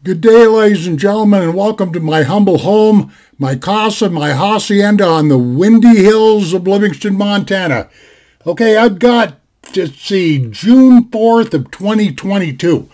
Good day, ladies and gentlemen, and welcome to my humble home, my casa, my hacienda on the windy hills of Livingston, Montana. Okay, I've got, let's see, June 4th of 2022.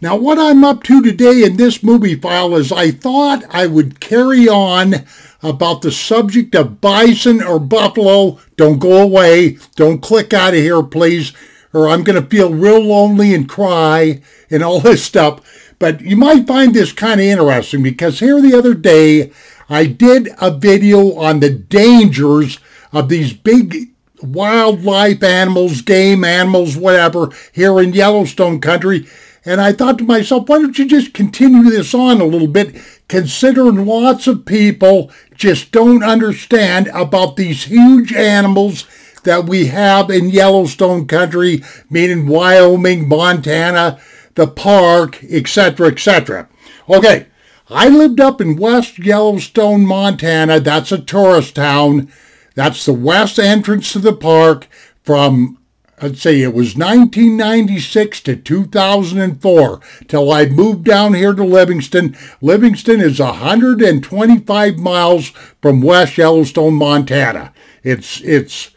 Now, what I'm up to today in this movie file is I thought I would carry on about the subject of bison or buffalo. Don't go away. Don't click out of here, please, or I'm going to feel real lonely and cry and all this stuff. But you might find this kind of interesting because here the other day, I did a video on the dangers of these big wildlife animals, game animals, whatever, here in Yellowstone country. And I thought to myself, why don't you just continue this on a little bit, considering lots of people just don't understand about these huge animals that we have in Yellowstone country, meaning Wyoming, Montana, the park, etc., etc. Okay, I lived up in West Yellowstone, Montana. That's a tourist town. That's the west entrance to the park from, let's say, it was 1996 to 2004 till I moved down here to Livingston. Livingston is 125 miles from West Yellowstone, Montana. It's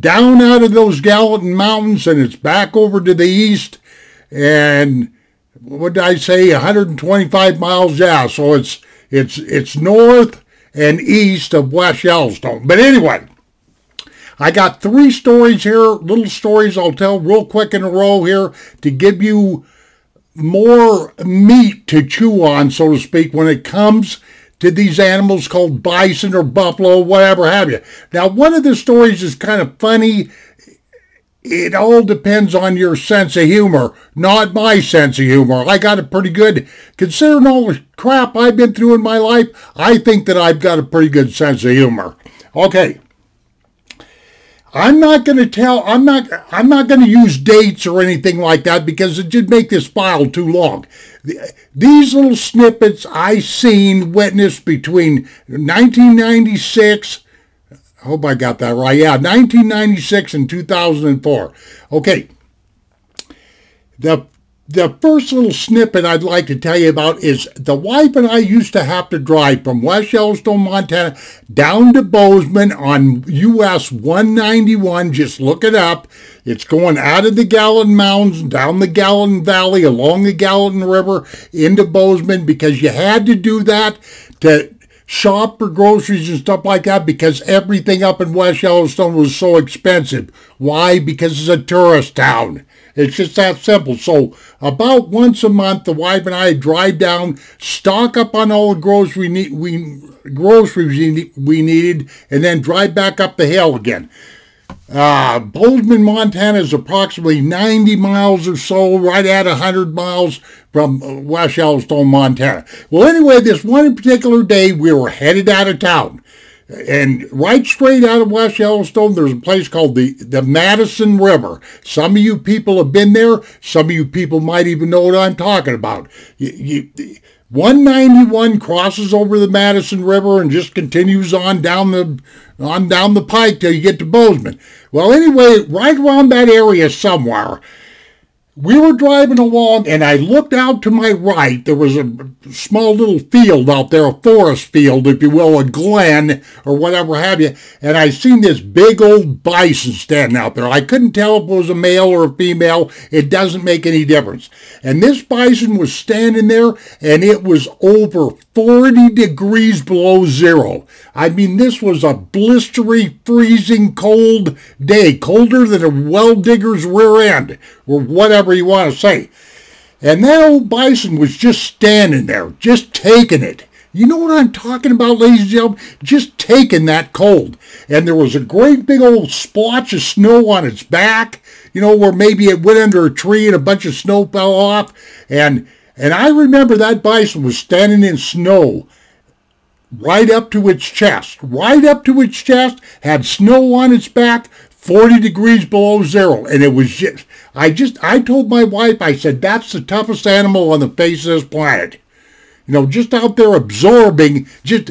down out of those Gallatin Mountains and it's back over to the east. And what did I say? 125 miles, yeah. So it's north and east of West Yellowstone. But anyway, I got three stories here, little stories I'll tell real quick in a row here to give you more meat to chew on, so to speak, when it comes to these animals called bison or buffalo, whatever have you. Now, one of the stories is kind of funny. It all depends on your sense of humor, not my sense of humor. I got it pretty good. Considering all the crap I've been through in my life, I think that I've got a pretty good sense of humor. Okay. I'm not going to use dates or anything like that because it just make this file too long. These little snippets I seen, witnessed between 1996, I hope I got that right. Yeah, 1996 and 2004. Okay. The first little snippet I'd like to tell you about is the wife and I used to have to drive from West Yellowstone, Montana, down to Bozeman on US 191. Just look it up. It's going out of the Gallatin Mountains, down the Gallatin Valley, along the Gallatin River, into Bozeman, because you had to do that to shop for groceries and stuff like that because everything up in West Yellowstone was so expensive. Why? Because it's a tourist town. It's just that simple. So about once a month, the wife and I drive down, stock up on all the groceries we needed, and then drive back up the hill again. Bozeman, Montana is approximately 90 miles or so, right at 100 miles from West Yellowstone, Montana. Well, anyway, this one particular day, we were headed out of town. And right straight out of West Yellowstone, there's a place called the Madison River. Some of you people have been there. Some of you people might even know what I'm talking about. 191 crosses over the Madison River and just continues on down the pike till you get to Bozeman. Well, anyway, right around that area somewhere, we were driving along, and I looked out to my right. There was a small little field out there, a forest field, if you will, a glen or whatever have you, and I seen this big old bison standing out there. I couldn't tell if it was a male or a female. It doesn't make any difference. And this bison was standing there, and it was over 40 degrees below zero. I mean, this was a blistery, freezing cold day, colder than a well digger's rear end, or whatever you want to say. And that old bison was just standing there, just taking it. You know what I'm talking about, ladies and gentlemen? Just taking that cold. And there was a great big old splotch of snow on its back, you know, where maybe it went under a tree and a bunch of snow fell off. And I remember that bison was standing in snow right up to its chest. Right up to its chest, had snow on its back, 40 degrees below zero. And it was just, I told my wife, I said, that's the toughest animal on the face of this planet. You know, just out there absorbing, just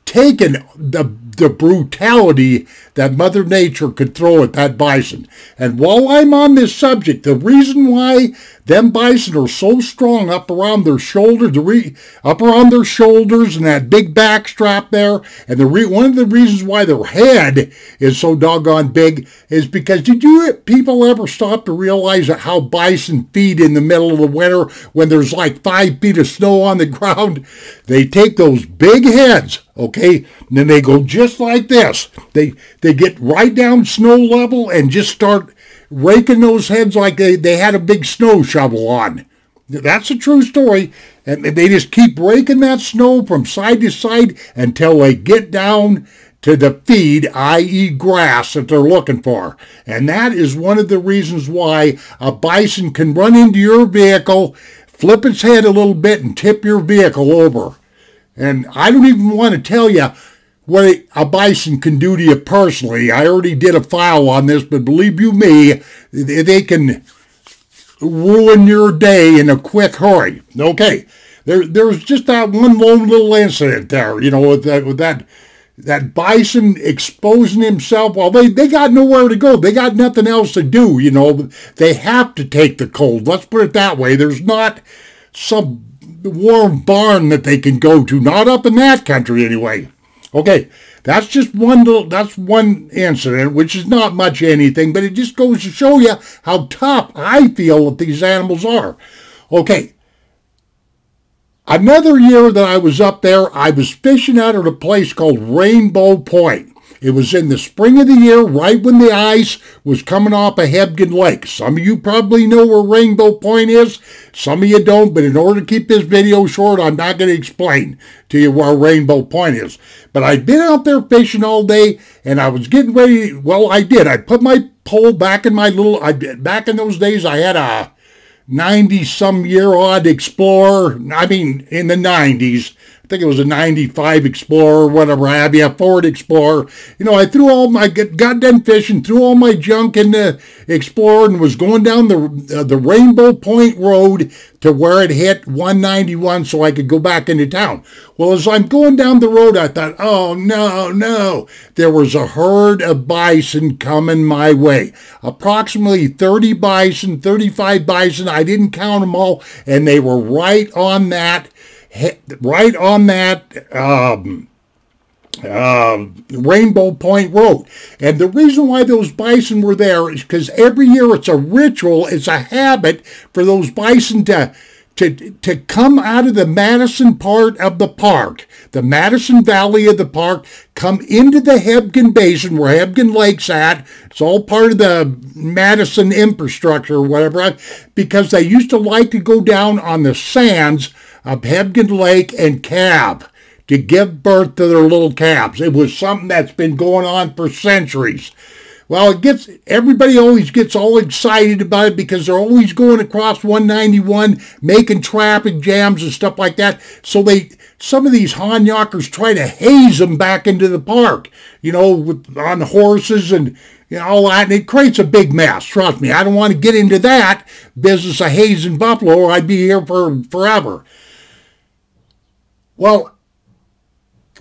taking the brutality that Mother Nature could throw at that bison. And while I'm on this subject, the reason why them bison are so strong up around their shoulders, up around their shoulders and that big back strap there. And one of the reasons why their head is so doggone big is because did you people ever stop to realize how bison feed in the middle of the winter when there's like 5 feet of snow on the ground? They take those big heads, okay, and then they go just like this. They get right down snow level and just start raking those heads like they had a big snow shovel on. That's a true story. And they just keep raking that snow from side to side until they get down to the feed, i.e. grass, that they're looking for. And that is one of the reasons why a bison can run into your vehicle, flip its head a little bit, and tip your vehicle over. And I don't even want to tell you what a bison can do to you personally. I already did a file on this, but believe you me, they can ruin your day in a quick hurry. Okay, there's just that one lone little incident there, you know, with that bison exposing himself. Well, they got nowhere to go. They got nothing else to do, you know. They have to take the cold. Let's put it that way. There's not some warm barn that they can go to. Not up in that country anyway. Okay, that's just one incident, which is not much anything, but it just goes to show you how tough I feel that these animals are. Okay, another year that I was up there, I was fishing out at a place called Rainbow Point. It was in the spring of the year, right when the ice was coming off of Hebgen Lake. Some of you probably know where Rainbow Point is. Some of you don't, but in order to keep this video short, I'm not going to explain to you where Rainbow Point is. But I'd been out there fishing all day, and I was getting ready. Well, I did. I put my pole back in my little... Back in those days, I had a 90-some-year-old Explorer. I mean, in the 90s. I think it was a 95 Explorer, whatever have you, a Ford Explorer. You know, I threw all my, got done fishing, threw all my junk in the Explorer and was going down the Rainbow Point Road to where it hit 191 so I could go back into town. Well, as I'm going down the road, I thought, oh, no. There was a herd of bison coming my way. Approximately 30 bison, 35 bison. I didn't count them all, and they were right on that Rainbow Point Road. And the reason why those bison were there is because every year it's a ritual, it's a habit for those bison to come out of the Madison part of the park, the Madison Valley of the park, come into the Hebgen Basin where Hebgen Lake's at. It's all part of the Madison infrastructure or whatever, because they used to like to go down on the sands of Hebgen Lake and calve to give birth to their little calves. It was something that's been going on for centuries. Well, everybody always gets all excited about it because they're always going across 191, making traffic jams and stuff like that. So some of these Hanyakers try to haze them back into the park, you know, on horses and you know, all that, and it creates a big mess. Trust me, I don't want to get into that business of hazing buffalo, or I'd be here for forever. Well,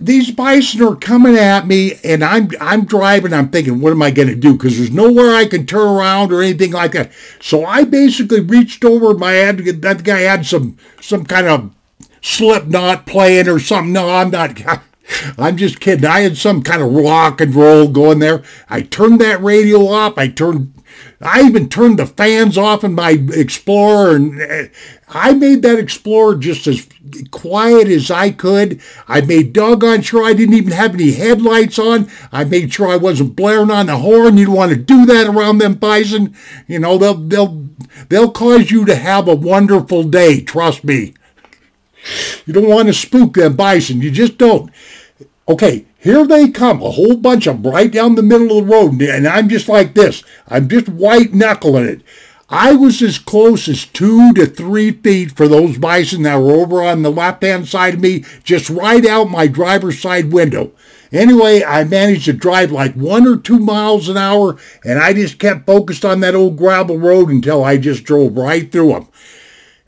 these bison are coming at me, and I'm driving. I'm thinking, what am I going to do? Because there's nowhere I can turn around or anything like that. So I basically reached over my head. That guy had some kind of slip knot playing or something. No, I'm not. I'm just kidding. I had some kind of rock and roll going there. I turned that radio off. I even turned the fans off in my Explorer, and I made that Explorer just as quiet as I could. I made doggone sure I didn't even have any headlights on. I made sure I wasn't blaring on the horn. You don't want to do that around them bison. You know, they'll cause you to have a wonderful day. Trust me. You don't want to spook them bison. You just don't. Okay, here they come, a whole bunch of them right down the middle of the road, and I'm just like this. I'm just white-knuckling it. I was as close as 2 to 3 feet for those bison that were over on the left-hand side of me, just right out my driver's side window. Anyway, I managed to drive like 1 or 2 miles an hour, and I just kept focused on that old gravel road until I just drove right through them.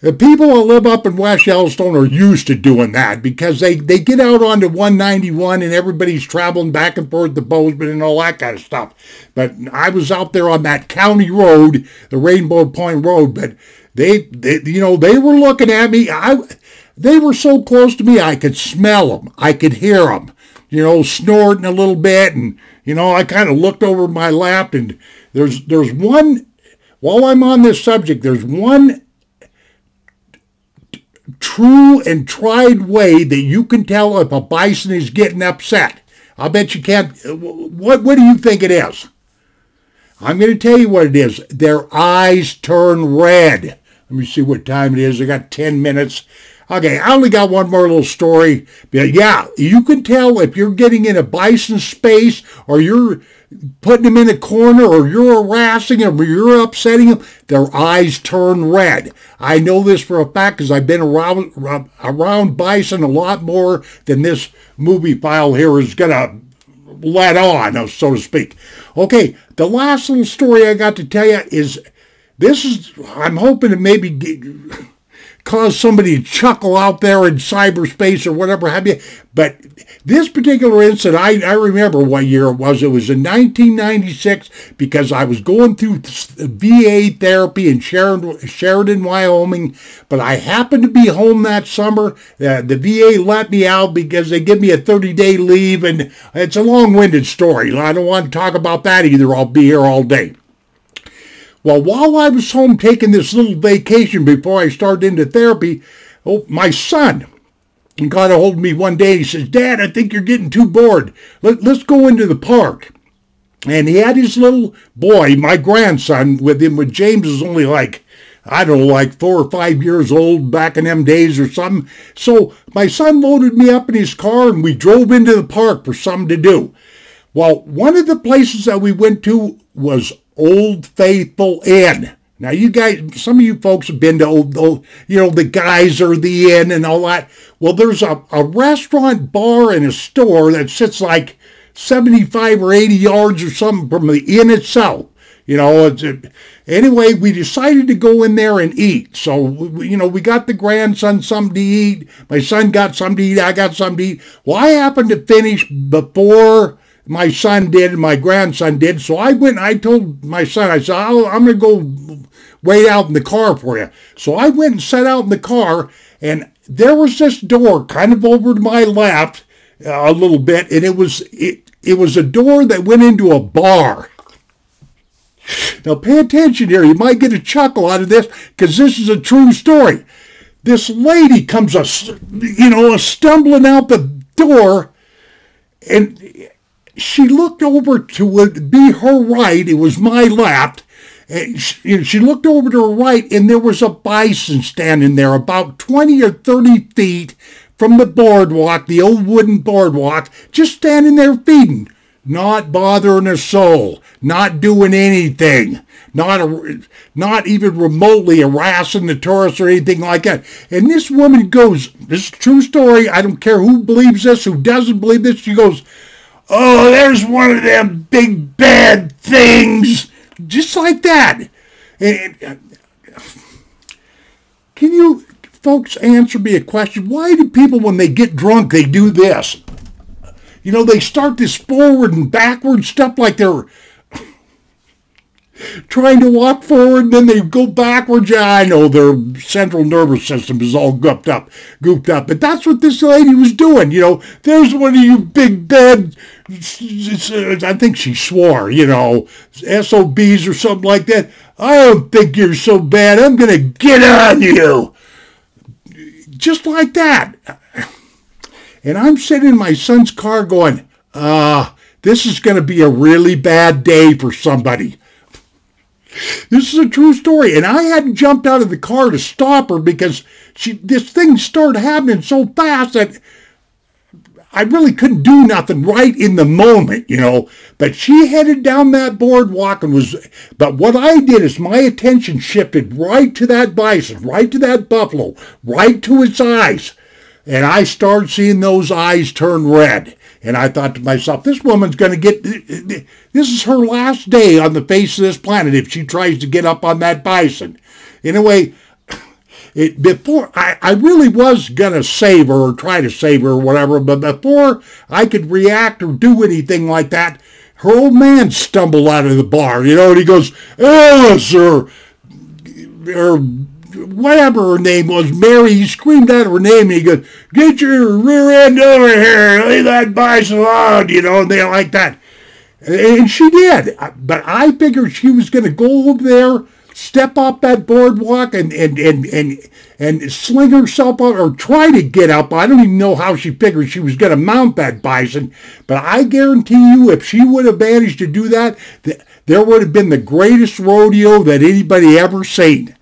The people that live up in West Yellowstone are used to doing that because they get out onto 191 and everybody's traveling back and forth to Bozeman and all that kind of stuff. But I was out there on that county road, the Rainbow Point Road, but they were looking at me. They were so close to me, I could smell them. I could hear them, snorting a little bit. And, I kind of looked over my lap, and there's one, while I'm on this subject, there's one true and tried way that you can tell if a bison is getting upset. I bet you can't. What do you think it is? I'm going to tell you what it is. Their eyes turn red. Let me see what time it is. I got 10 minutes. Okay, I only got one more little story. But yeah, you can tell if you're getting in a bison space, or you're putting them in a corner, or you're harassing them, or you're upsetting them. Their eyes turn red. I know this for a fact because I've been around bison a lot more than this movie file here is going to let on, so to speak. Okay, the last little story I got to tell you is, I'm hoping to maybe cause somebody to chuckle out there in cyberspace or whatever have you. But this particular incident, I remember what year it was. It was in 1996, because I was going through VA therapy in Sheridan, Wyoming. But I happened to be home that summer. The VA let me out because they give me a 30-day leave. And it's a long-winded story. I don't want to talk about that either. I'll be here all day. Well, while I was home taking this little vacation before I started into therapy, my son got a hold of me one day. He says, "Dad, I think you're getting too bored. Let's go into the park." And he had his little boy, my grandson, with him. When James was only like 4 or 5 years old back in them days or something. So my son loaded me up in his car, and we drove into the park for something to do. Well, one of the places that we went to was Old Faithful Inn. Now, you guys, some of you folks have been to the Geyser, the Inn, and all that. Well, there's a restaurant, bar, and a store that sits like 75 or 80 yards or something from the inn itself. Anyway, we decided to go in there and eat. So, we got the grandson something to eat. My son got something to eat. I got something to eat. Well, I happened to finish before my son did and my grandson did. So I went and I told my son, I said, I'm going to go wait out in the car for you. So I went and sat out in the car, and there was this door kind of over to my left a little bit, and it was a door that went into a bar. Now pay attention here. You might get a chuckle out of this because this is a true story. This lady comes, stumbling out the door, and she looked over to be her right. It was my left. And she looked over to her right, and there was a bison standing there about 20 or 30 feet from the boardwalk, the old wooden boardwalk, just standing there feeding, not bothering a soul, not doing anything, not even remotely harassing the tourists or anything like that. And this woman goes, this is a true story, I don't care who believes this, who doesn't believe this, she goes, "Oh, there's one of them big bad things." Just like that. And can you folks answer me a question? Why do people, when they get drunk, they do this? They start this forward and backward stuff like they're trying to walk forward, and then they go backwards. Yeah, I know their central nervous system is all goofed up. But that's what this lady was doing. There's one of you big bad, I think she swore, SOBs or something like that. "I don't think you're so bad. I'm going to get on you." Just like that. And I'm sitting in my son's car going, this is going to be a really bad day for somebody. This is a true story. And I hadn't jumped out of the car to stop her because this thing started happening so fast that I really couldn't do nothing right in the moment, But she headed down that boardwalk but what I did is my attention shifted right to that bison, right to that buffalo, right to its eyes. And I started seeing those eyes turn red. And I thought to myself, this woman's going to this is her last day on the face of this planet if she tries to get up on that bison. Anyway, before I really was going to save her or try to save her or whatever, but before I could react or do anything like that, her old man stumbled out of the bar, and he goes, "Alice," or whatever her name was, Mary, he screamed out her name, and he goes, "Get your rear end over here, leave that bison alone," you know, and they like that. And she did. But I figured she was going to go over there, step up that boardwalk, and sling herself up, or try to get up. I don't even know how she figured she was going to mount that bison. But I guarantee you, if she would have managed to do that, there would have been the greatest rodeo that anybody ever seen.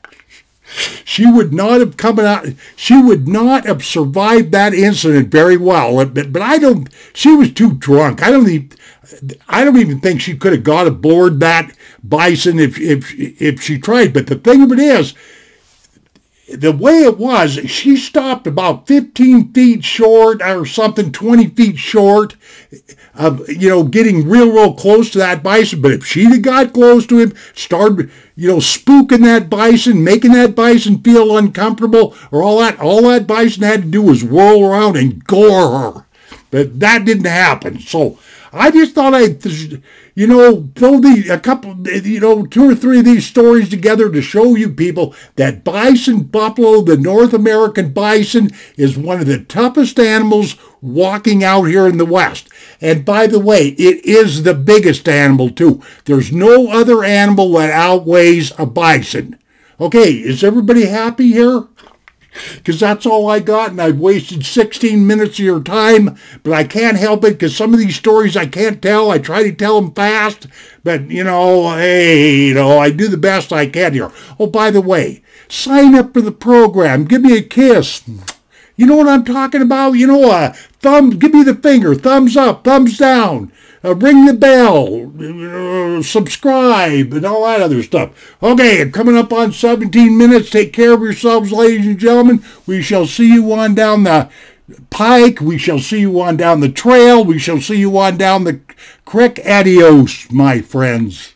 She would not have come out. She would not have survived that incident very well. But I don't. She was too drunk. I don't even think she could have got aboard that bison if she tried. But the thing of it is, the way it was, she stopped about 15 feet short or something, 20 feet short of, you know, getting real close to that bison. But if she'd have got close to him, started, you know, spooking that bison, making that bison feel uncomfortable, or all that bison had to do was whirl around and gore her. But that didn't happen. So I just thought I'd, you know, throw a couple, you know, 2 or 3 of these stories together to show you people that bison buffalo, the North American bison, is one of the toughest animals walking out here in the West. And by the way, it is the biggest animal too. There's no other animal that outweighs a bison. Okay, is everybody happy here? Because that's all I got, and I've wasted 16 minutes of your time, but I can't help it, because some of these stories I can't tell. I try to tell them fast, but, you know, hey, you know, I do the best I can here. Oh, by the way, sign up for the program. Give me a kiss. You know what I'm talking about? You know, give me the finger, thumbs up, thumbs down. Ring the bell, subscribe, and all that other stuff. Okay, I'm coming up on 17 minutes. Take care of yourselves, ladies and gentlemen. We shall see you on down the pike. We shall see you on down the trail. We shall see you on down the creek. Adios, my friends.